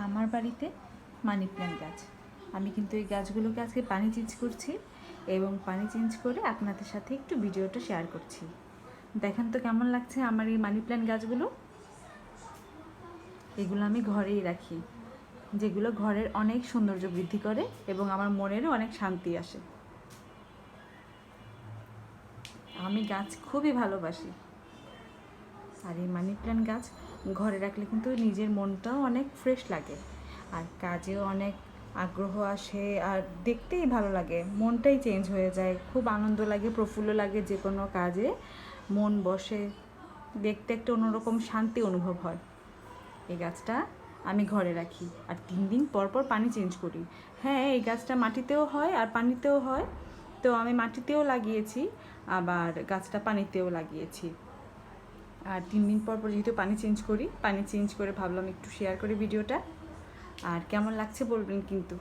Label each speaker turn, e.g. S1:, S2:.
S1: আমার বাড়িতে money plant গাছ। আমি কিন্তু এই গাছগুলোকে আজকে পানি চেঞ্জ করছি এবং পানি চেঞ্জ করে আপনাদের সাথে একটু ভিডিওটা শেয়ার করছি। দেখেন তো কেমন লাগছে আমার এই মানি প্ল্যান্ট গাছগুলো। এগুলো আমি ঘরেই রাখি, যেগুলো ঘরের অনেক সৌন্দর্য বৃদ্ধি করে এবং আমার মনেরও অনেক শান্তি আসে। আমি গাছ খুবই ভালোবাসি, আর এই মানি প্ল্যান্ট গাছ ঘরে রাখলে কিন্তু নিজের মনটাও অনেক ফ্রেশ লাগে, আর কাজেও অনেক আগ্রহ আসে, আর দেখতেই ভালো লাগে, মনটাই চেঞ্জ হয়ে যায়, খুব আনন্দ লাগে, প্রফুল্ল লাগে, যে কোনো কাজে মন বসে, দেখতে একটা অন্যরকম শান্তি অনুভব হয়। এই গাছটা আমি ঘরে রাখি আর 3 দিন পর পর পানি চেঞ্জ করি। হ্যাঁ, এই গাছটা মাটিতেও হয় আর পানিতেও হয়, তো আমি মাটিতেও লাগিয়েছি, আবার গাছটা পানিতেও লাগিয়েছি। আর 3 দিন পর পর যেহেতু পানি চেঞ্জ করি, পানি চেঞ্জ করে ভাবলাম একটু শেয়ার করি ভিডিওটা। আর কেমন লাগছে বলবেন কিন্তু।